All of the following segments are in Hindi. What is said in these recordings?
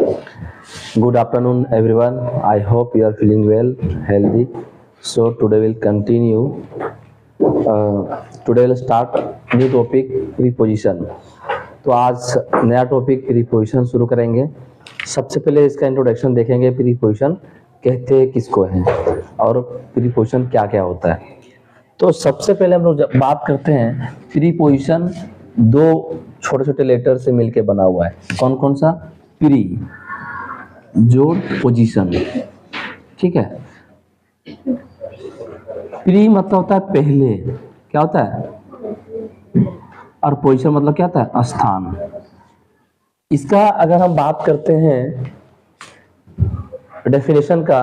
Good afternoon, everyone. I hope you are feeling well, healthy. So today we'll continue. Today we'll start new topic preposition. तो आज नया टॉपिक प्रीपोजिशन शुरू करेंगे। सबसे पहले इसका इंट्रोडक्शन देखेंगे, प्रीपोजिशन कहते किसको हैं और प्रीपोजिशन क्या क्या होता है। तो सबसे पहले हम लोग बात करते हैं, प्रीपोजिशन दो छोटे छोटे लेटर से मिलके बना हुआ है। कौन कौन सा? प्री जोड़ पोजीशन, ठीक है। प्री मतलब होता है पहले, क्या होता है, और पोजीशन मतलब क्या होता है, स्थान। इसका अगर हम बात करते हैं डेफिनेशन का,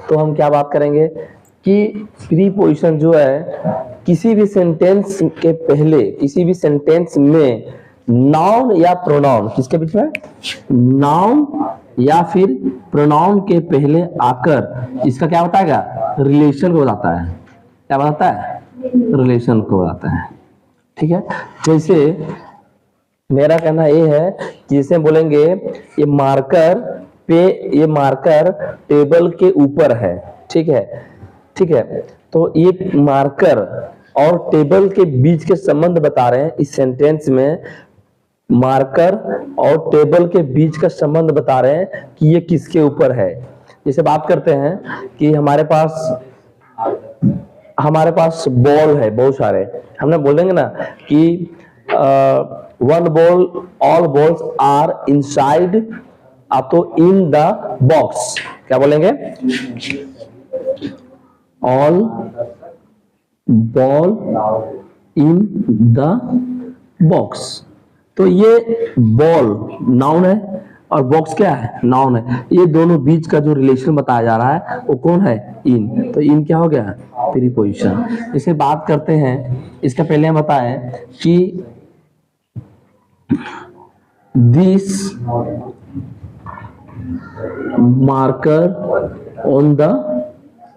तो हम क्या बात करेंगे कि प्रीपोजिशन जो है किसी भी सेंटेंस के पहले, किसी भी सेंटेंस में नाउन या प्रोनाउन, किसके बीच में, नाउन या फिर प्रोनाउन के पहले आकर इसका क्या बताएगा, रिलेशन को बताता है। क्या बताता है? रिलेशन को बताता है, ठीक है। जैसे मेरा कहना ये है कि जैसे बोलेंगे ये मार्कर पे, ये मार्कर टेबल के ऊपर है, ठीक है, ठीक है। तो ये मार्कर और टेबल के बीच के संबंध बता रहे हैं। इस सेंटेंस में मार्कर और टेबल के बीच का संबंध बता रहे हैं कि ये किसके ऊपर है। जैसे बात करते हैं कि हमारे पास बॉल है बहुत सारे, हमने बोलेंगे ना कि one ball, all balls are inside, आप तो इन द बॉक्स, क्या बोलेंगे, all ball in the box. तो ये बॉल नाउन है और बॉक्स क्या है, नाउन है। ये दोनों बीच का जो रिलेशन बताया जा रहा है वो कौन है, इन। तो इन क्या हो गया, प्रीपोजिशन। इसे बात करते हैं, इसका पहले हम बताएं कि this marker on the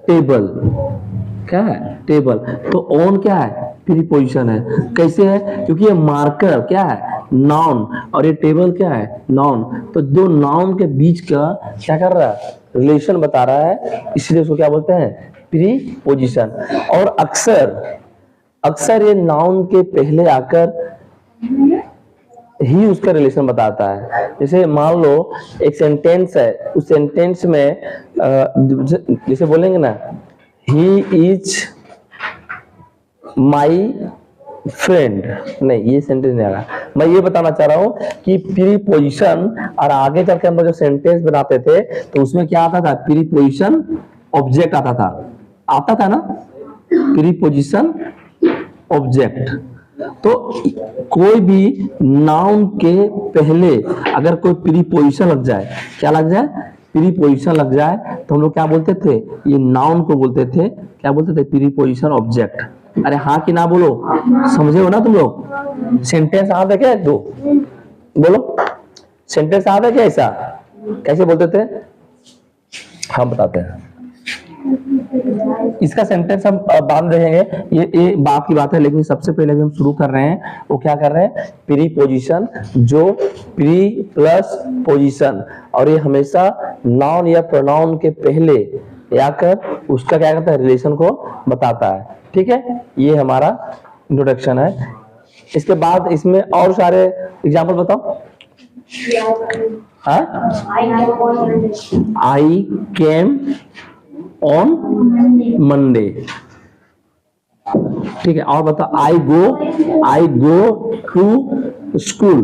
table, क्या है, टेबल। तो ऑन क्या है, प्रीपोजिशन है। कैसे है? क्योंकि ये मार्कर क्या है, नाउन, और ये टेबल क्या है, नाउन। तो दो नाउन के बीच का क्या कर रहा है, रिलेशन बता रहा है, इसलिए उसको क्या बोलते हैं, प्रीपोजिशन। और अक्सर ये नाउन के पहले आकर ही उसका रिलेशन बताता है। जैसे मान लो एक सेंटेंस है, उस सेंटेंस में जैसे बोलेंगे ना, ही इज माई फ्रेंड, नहीं ये सेंटेंस नहीं आ रहा। मैं ये बताना चाह रहा हूं कि प्रीपोजिशन, और आगे चल के हम लोग जो सेंटेंस बनाते थे तो उसमें क्या आता था, प्रीपोजिशन ऑब्जेक्ट आता था ना, प्रीपोजिशन ऑब्जेक्ट। तो कोई भी नाउन के पहले अगर कोई प्रीपोजिशन लग जाए, क्या लग जाए, प्रीपोजिशन लग जाए, तो हम लोग क्या बोलते थे, ये नाउन को बोलते थे, क्या बोलते थे, प्रीपोजिशन ऑब्जेक्ट। अरे हाँ कि ना बोलो, समझे हो ना तुम लोग? सेंटेंस आता है क्या, एक दो बोलो, सेंटेंस आता है क्या, ऐसा कैसे बोलते थे, हम बताते हैं। इसका सेंटेंस हम बाद में देखेंगे, ये बात की बात है, लेकिन सबसे पहले भी हम शुरू कर रहे हैं, वो क्या कर रहे हैं, प्रीपोजिशन, जो प्री प्लस पोजीशन, और ये हमेशा नाउन या प्रोनाउन के पहले आकर उसका क्या करता है, रिलेशन को बताता है, ठीक है। ये हमारा इंट्रोडक्शन है। इसके बाद इसमें और सारे एग्जाम्पल बताओ। आई केम ऑन मंडे, ठीक है। और बताओ, I go to school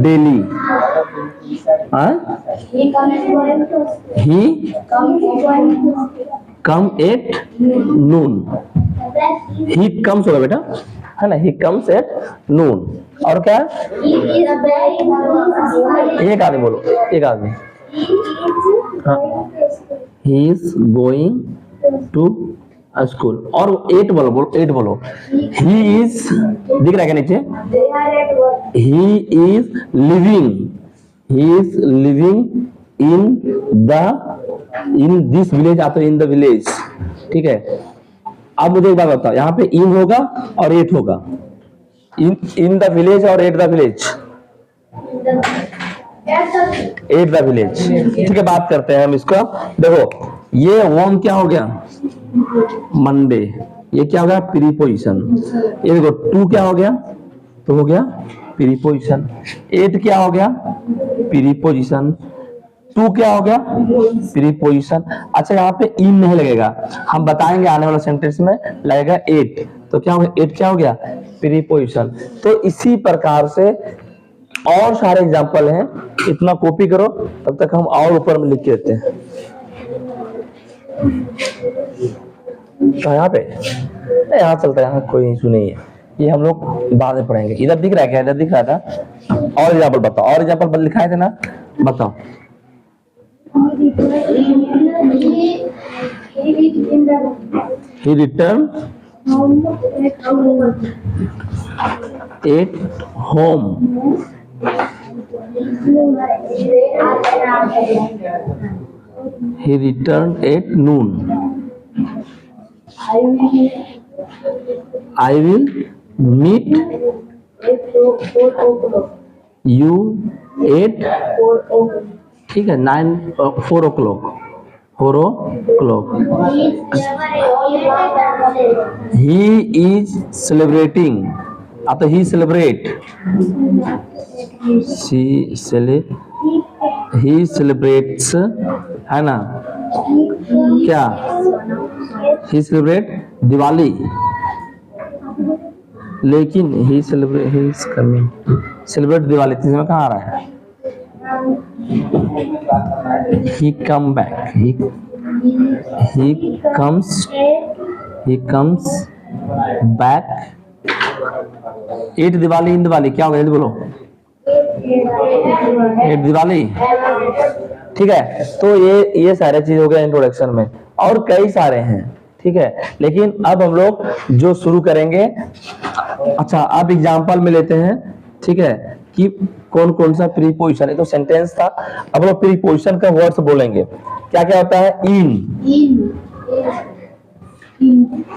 daily, he come at noon, he comes होगा बेटा, है ना, ही कम्स एट नून। और क्या, एक आदमी बोलो, एक आदमी, he is going to school. और एट बोलो, एट बोलो, ही इज, दिख रहा है क्या नीचे, he is living in this village, आप इन द विलेज, ठीक है। अब मुझे एक बात बताओ, यहाँ पे इन होगा और एट होगा, इन द विलेज और at the village, at the village. ठीक है, बात करते हैं हम इसको। देखो ये वन क्या हो गया, मंडे, ये क्या हो गया प्रीपोजिशन। ये देखो टू क्या हो गया, तो हो गया प्रीपोजिशन। एट क्या हो गया प्रीपोजिशन। टू क्या हो गया प्रीपोजिशन। अच्छा यहाँ पे इन नहीं लगेगा, हम बताएंगे आने वाले सेंटेंस में लगेगा एट, तो क्या हो गया एट क्या हो गया प्रीपोजिशन। तो इसी प्रकार से और सारे एग्जांपल हैं, इतना कॉपी करो, तब तक हम और ऊपर में लिख के देते हैं। तो यहाँ पे यहाँ चलता है, यहाँ कोई इशू नहीं है, ये हम लोग बाद में पढ़ेंगे। इधर दिख रहा है क्या, इधर दिख रहा था। और एग्जाम्पल बताओ, और एग्जाम्पल लिखाए थे ना, बताओ। He returned at home. He returned at noon. I will meet you at, ठीक है, 4 o'clock, 4 o'clock. He is celebrating, आता he celebrate, he celebrates, है ना, क्या he celebrate दिवाली, लेकिन he is coming, celebrate Diwali तीसरे में कहाँ आ रहा है, he come back, he comes back at Diwali, in Diwali क्या हो गया बोलो, एट दिवाली। ठीक है, तो ये सारे चीज हो गया इंट्रोडक्शन में, और कई सारे हैं। ठीक है, लेकिन अब हम लोग जो शुरू करेंगे, अच्छा अब एग्जांपल में लेते हैं। ठीक है, कि कौन कौन सा प्रीपोजिशन है, तो सेंटेंस था, अब लोग प्रीपोजिशन का वर्ड्स बोलेंगे। क्या क्या होता है, इन,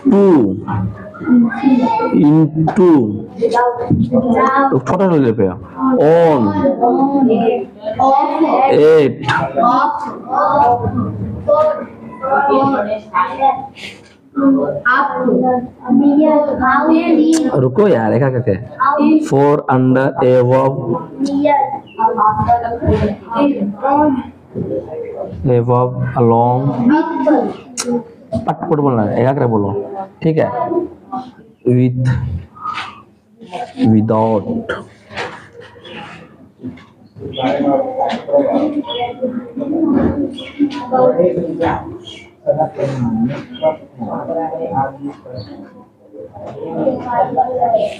टू, इनटू, छोटा ले पे, ऑन, एट, रुको यार, क्या कहते हैं, फोर, अंडर, एवब, अलोंग, पटपट बोलना है, क्या करे बोलो। ठीक है, with, without,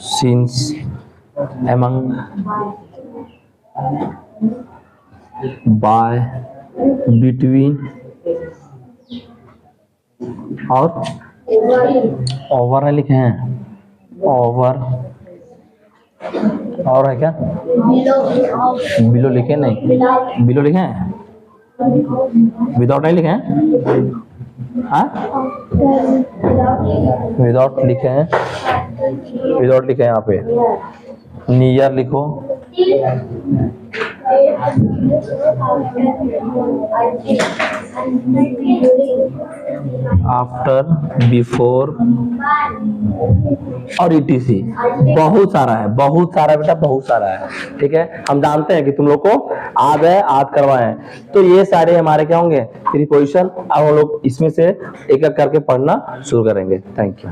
since, among, by, between, और ओवर है लिखे हैं, ओवर, और है क्या, बिलो लिखे नहीं, बिलो लिखे हैं, विदाउट नहीं लिखे हैं, हाँ विदाउट लिखे हैं, विदाउट लिखे हैं यहाँ पे, नियर लिखो, आफ्टर, बिफोर, और ETC। बहुत सारा है, बहुत सारा बेटा, बहुत सारा है। ठीक है, हम जानते हैं कि तुम लोग को आद है, आद करवाए, तो ये सारे हमारे क्या होंगे प्रीपोजिशन। अब हम लोग इसमें से एक एक करके पढ़ना शुरू करेंगे। Thank you.